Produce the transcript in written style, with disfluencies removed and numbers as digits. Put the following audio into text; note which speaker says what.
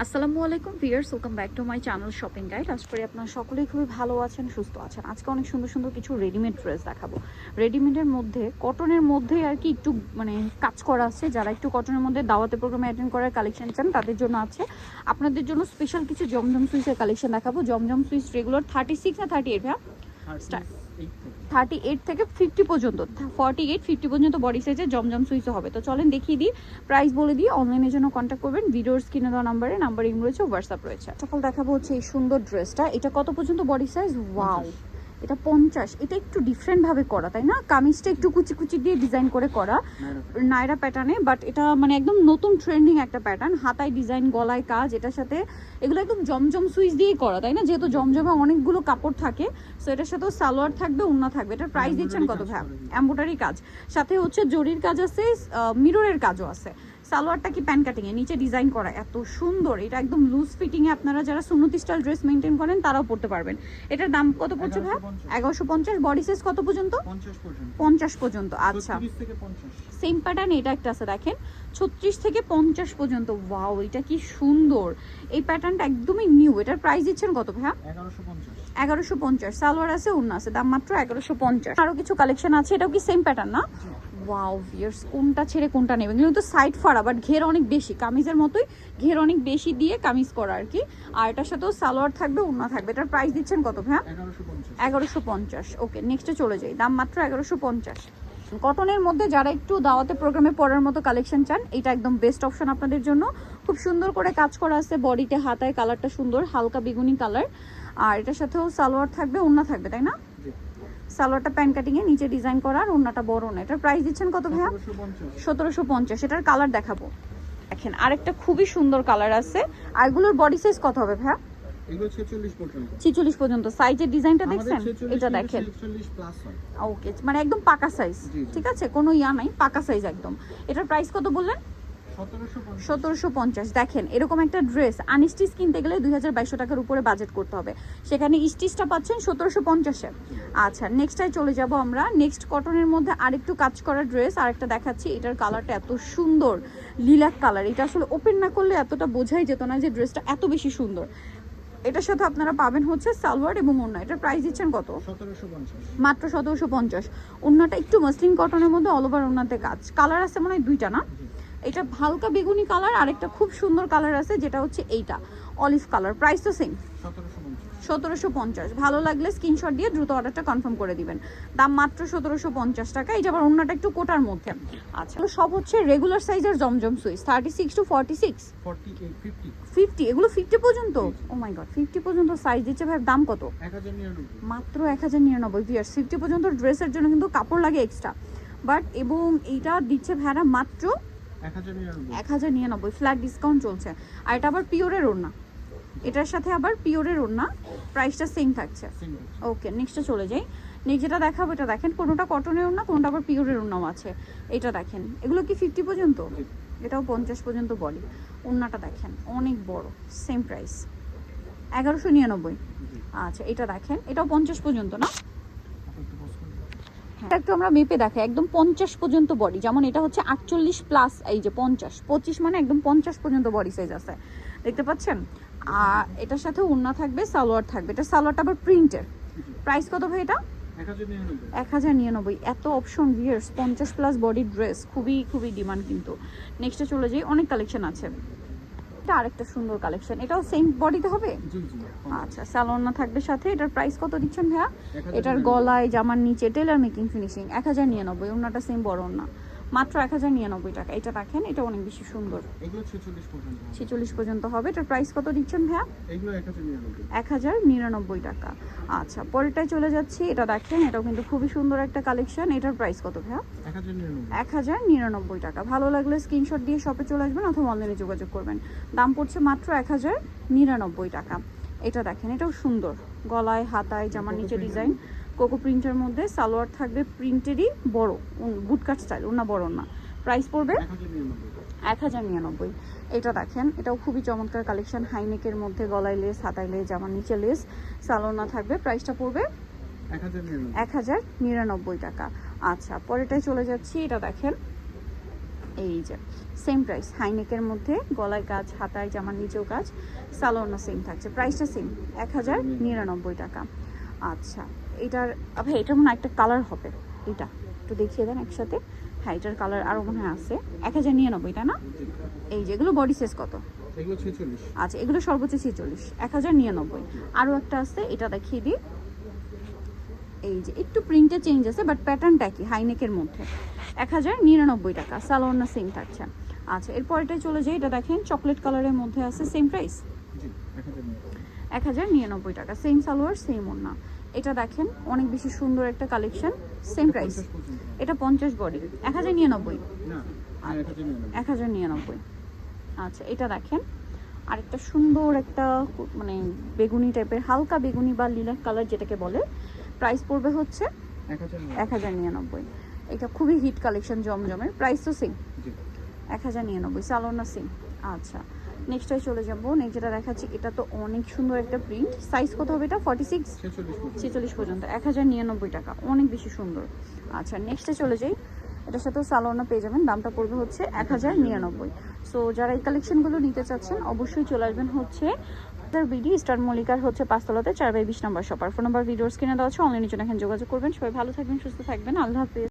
Speaker 1: আসসালামু আলাইকুম viewers, welcome back to my channel shopping guide. আশা করি আপনারা সকলেই খুবই ভালো আছেন, সুস্থ আছেন। আজকে অনেক সুন্দর সুন্দর কিছু রেডিমেড ড্রেস দেখাবো। রেডিমেডের মধ্যে কটনের মধ্যে আর কি একটু কাজ করা আছে। যারা একটু কটনের মধ্যে দাওয়াতে প্রোগ্রামে অ্যাটেন্ড করার কালেকশন চান তাদের জন্য আছে। আপনাদের জন্য স্পেশাল কিছু জমজম সুইসের কালেকশন দেখাবো। জমজম সুইস রেগুলার 36 না 38 ভাইয়া? স্টার্ট 38 থেকে 50 পর্যন্ত, 48 50 পর্যন্ত বডি সাইজে জমজম সুইসও হবে। তো চলেন দেখিয়ে দিই, প্রাইস বলে দিই। অনলাইনের জন্য কন্ট্যাক্ট করবেন, ভিডিওর স্ক্রিনে দেওয়া নাম্বারিং রয়েছে, হোয়াটসঅ্যাপ রয়েছে। সকল দেখাবো হচ্ছে এই সুন্দর ড্রেসটা। এটা কত পর্যন্ত বডি সাইজ? ওয়াও, এটা 50। এটা একটু ডিফারেন্ট ভাবে করা, তাই না? কামিজটা একটু কুচি কুচি দিয়ে ডিজাইন করে করা, নায়রা প্যাটার্নে। বাট এটা একদম নতুন ট্রেন্ডিং একটা প্যাটার্ন। হাতায় ডিজাইন, গলায় কাজ, এটার সাথে এগুলো একদম জমজম সুইচ দিয়েই করা, তাই না? যেহেতু জমজমে অনেকগুলো কাপড় থাকে, সো এটার সাথেও সালোয়ার থাকবে, ওড়না থাকবে। এটার প্রাইস দিচ্ছেন কত ভাই? এমব্রয়ডারি কাজ, সাথে হচ্ছে জরির কাজ আছে, মিররের কাজও আছে। সালোয়ারটা কি প্যান কাটিং এ, নিচে ডিজাইন করা, এত সুন্দর। এটা একদম লুজ ফিটিং এ আপনারা যারা সুন্নতি স্টাইল ড্রেস মেইনটেইন করেন তারাও পড়তে পারবেন। এটার দাম কত পড়ছে ভাই? 1150। বডি সাইজ কত পর্যন্ত? 50 পর্যন্ত। আচ্ছা, সেম প্যাটার্ন এটা একটা আছে, দেখেন 36 থেকে 50 পর্যন্ত। ওয়াও, এটা কি সুন্দর। এই প্যাটার্নটা একদমই নিউ। এটার প্রাইস দিচ্ছেন কত ভাইয়া? 1150। সালোয়ার আছে, ওড়না আছে, দাম মাত্র 1150। আরো কিছু কালেকশন আছে, এটাও কি সেম প্যাটার্ন না? ওয়াও ভিউয়ার্স, কোনটা ছেড়ে কোনটা নেবেন। কিন্তু সাইড ফাড়া, বাট ঘের অনেক বেশি, কামিজের মতোই ঘের অনেক বেশি দিয়ে কামিজ করা আর কি। আর এটার সাথেও সালোয়ার থাকবে, ওড়না থাকবে। এটার প্রাইস দিচ্ছেন কত ভাইয়া? 1150। ওকে, নেক্সটে চলে যাই। দাম মাত্র 1150। কটনের মধ্যে যারা একটু দাওয়াতে প্রোগ্রামে পরার মতো কালেকশন চান, এটা একদম বেস্ট অপশন আপনাদের জন্য। খুব সুন্দর করে কাজ করা আছে বডিতে, হাতায় কালারটা সুন্দর, হালকা বেগুনি কালার। আর এটার সাথেও সালোয়ার থাকবে, ওড়না থাকবে, তাই না? সালোয়ারটা প্যান কাটিং এ, নিচে ডিজাইন করা, আর ওড়নাটা বড় না। এটার প্রাইস দিচ্ছেন কত ভাইয়া? 1750। এটার কালার দেখাবো, দেখেন আরেকটা খুবই সুন্দর কালার আছে। আর এগুলোর বডি সাইজ কত হবে ভাইয়া? 46 পর্যন্ত। সাইজের ডিজাইনটা দেখছেন, এটা দেখেন। ওকে, মানে একদম পাকা সাইজ, ঠিক আছে, কোনো ইয়া নাই, পাকা সাইজ একদম। এটার প্রাইস কত বললেন? 1750। দেখেন এরকম একটা ড্রেস আনস্টিচ কিনতে গেলে 2200 টাকার উপরে বাজেট করতে হবে, সেখানে স্টিচটা পাচ্ছেন 1750-এ। আচ্ছা, নেক্সটটায় চলে যাব আমরা। নেক্সট কটনের মধ্যে আরেকটু কাজ করা ড্রেস আরেকটা দেখাচ্ছি। এটার কালারটা এত সুন্দর, লিলাক কালার। এটা আসলে ওপেন না করলে এতটা বোঝাই যেত না যে ড্রেসটা এত বেশি সুন্দর। এটার সাথে আপনারা পাবেন হচ্ছে সালোয়ার এবং ওড়না। এটার প্রাইস দিচ্ছেন কত? 1750। মাত্র 1750। ওড়নাটা একটু মসলিন কটনের মধ্যে, অল ওভার ওড়নাতে কাজ। কালার আছে মনে হয় দুইটা না? এটা হালকা বেগুনি কালার, আর একটা খুব সুন্দর কালার আছে যেটা হচ্ছে এইটা অলিভ কালার। প্রাইস তো সেম, 1750। ভালো লাগলে স্ক্রিনশট দিয়ে দ্রুত অর্ডারটা কনফার্ম করে দিবেন। দাম মাত্র 1750 টাকা। এই যে আবার অন্যটা একটু কোটার মধ্যে। আচ্ছা, সব হচ্ছে রেগুলার সাইজের জমজম সুইস, 36 টু 46, 50। এগুলো 50 পর্যন্ত? ও মাই গড, 50 পর্যন্ত সাইজ দিচ্ছে ভাই। দাম কত? 1099। মাত্র 1099। ভিউয়ার্স, 50 পর্যন্ত ড্রেসের জন্য কিন্তু কাপড় লাগে এক্সট্রা, বাট এবং এইটা দিচ্ছে ভাইরা মাত্র 1099। ফ্ল্যাট ডিসকাউন্ট চলছে। আর এটা আবার পিওরের ওড়না, এটার সাথে আবার পিওরের ওড়না, প্রাইসটা সেম থাকছে। ওকে, নেক্সটে চলে যাই। নেক্সট যেটা দেখাবো, এটা দেখেন, কোনোটা কটনের ওড়না, কোনোটা আবার পিওরের ওড়নাও আছে। এটা দেখেন, এগুলো কি 50 পর্যন্ত? এটাও 50 পর্যন্ত বডি। ওড়নাটা দেখেন অনেক বড়, সেম প্রাইস 1199। আচ্ছা, এটা দেখেন, এটাও 50 পর্যন্ত না? একটু আমরা মেপে দেখাই, একদম 50 পর্যন্ত বডি। যেমন এটা হচ্ছে 48 প্লাস, এই যে 50, 25 মানে একদম 50 পর্যন্ত বডি সাইজ আছে, দেখতে পাচ্ছেন। আর এটার সাথে ওড়না থাকবে, সালোয়ার থাকবে। এটা সালোয়ারটা আবার প্রিন্টের। প্রাইস কত ভাই এটা? 1099। এত option viewers, 50 plus body dress, খুবই খুবই ডিমান্ড কিন্তু। নেক্সটে চলে যাই, অনেক কালেকশন আছে। এটা আরেকটা সুন্দর কালেকশন, এটাও সেম বডিতে হবে। আচ্ছা, সালোয়ার না থাকবে সাথে। এটার প্রাইস কত দিচ্ছেন ভাইয়া? এটার গলায়, জামার নিচে টেলার মেকিং ফিনিশিং, 1099। ওড়নাটা সেম বড় ওড়না, মাত্র 1099 টাকা। এটা দেখেন, এটা অনেক বেশি সুন্দর। এগুলো 46 পর্যন্ত হবে। এটার প্রাইস কত দিচ্ছেন ভাইয়া? এগুলো 1099 টাকা। আচ্ছা, পরেরটায় চলে যাচ্ছি। এটা দেখেন, এটাও কিন্তু খুবই সুন্দর একটা কালেকশন। এটার প্রাইস কত ভাইয়া? 1099 টাকা। ভালো লাগলে স্ক্রিনশট দিয়ে শপে চলে আসবেন অথবা অনলাইনে যোগাযোগ করবেন। দাম পড়ছে মাত্র 1099 টাকা। এটা দেখেন, এটাও সুন্দর, গলায়, হাতায়, জামার নিচে ডিজাইন, কোকো প্রিন্টের মধ্যে। সালোয়ার থাকবে প্রিন্টেরই, বড় বুটকাট স্টাইল, ওনা বড় না। প্রাইস পড়বে 1099। এটা দেখেন, এটাও খুবই চমৎকার কালেকশন। হাইনেকের মধ্যে গলায় লেস, হাতায় লেস, জামার নিচে লেস, সালোয়ার না থাকবে। প্রাইসটা পড়বে 1099 টাকা। আচ্ছা, পরেরটায় চলে যাচ্ছি। এটা দেখেন, এই যে সেম প্রাইস, হাইনেকের মধ্যে গলায় কাজ, হাতায় জামার নিচেও কাজ, সালোয়ারও সেম থাকছে, প্রাইসটা সেম 1099 টাকা। আচ্ছা এটার ভাই এটার মনে হয় একটা কালার হবে, এটা একটু দেখিয়ে দেন একসাথে। হ্যাঁ এটার কালার আরও মনে হয় আছে। 1099 তাই না? এই যেগুলো বডি সাইজ কত?
Speaker 2: এগুলো 46।
Speaker 1: আচ্ছা এগুলো সর্বোচ্চ 46, 1099। আরও একটা আছে, এটা দেখিয়ে দিই। এই যে একটু প্রিন্টে চেঞ্জ আছে বাট প্যাটার্নটা কি, হাইনেকের মধ্যে 1099 টাকা, সালোয়ার সেম থাকছে। আচ্ছা এরপর এটাই চলে যাই, এটা দেখেন চকলেট কালারের মধ্যে আছে, সেম প্রাইস
Speaker 2: জি
Speaker 1: 1099 টাকা, সেম সালোয়ার সেম ওড়না। এটা দেখেন অনেক বেশি সুন্দর একটা কালেকশন, সেম প্রাইস।
Speaker 2: 50 পর্যন্ত।
Speaker 1: এটা 50 বডি, 1099।
Speaker 2: না, হ্যাঁ 1099।
Speaker 1: 1099। আচ্ছা এটা দেখেন আরেকটা সুন্দর একটা মানে বেগুনি টাইপের, হালকা বেগুনি বা লিলাক কালার যেটাকে বলে, প্রাইস পড়বে হচ্ছে 1099। এটা খুবই হিট কালেকশন জমজমের, প্রাইস তো সেম
Speaker 2: জি
Speaker 1: 1099, সালোনা সেম। আচ্ছা নেক্সটটাই চলে যাবো, নেক্সট যেটা দেখাচ্ছি এটা তো অনেক সুন্দর একটা প্রিন্ট, সাইজ কত হবে এটা? 46, 46 পর্যন্ত, 1099 টাকা, অনেক বেশি সুন্দর। আচ্ছা নেক্সটে চলে যাই, এটার সাথেও সালোনা পেয়ে যাবেন, দামটা পড়বে হচ্ছে 1099। সো যারা এই কালেকশনগুলো নিতে চাচ্ছেন অবশ্যই চলে আসবেন হচ্ছে বিডি স্টার মল্লিকার হচ্ছে 5 তলাতে 4/20 নম্বর শপার। ফোন নাম্বার ভিডিওর স্ক্রিনে দেওয়া আছে, অনলাইনে জন্য এখানে যোগাযোগ করবেন। সবাই ভালো থাকবেন, সুস্থ থাকবেন, আল্লাহ হাফেজ।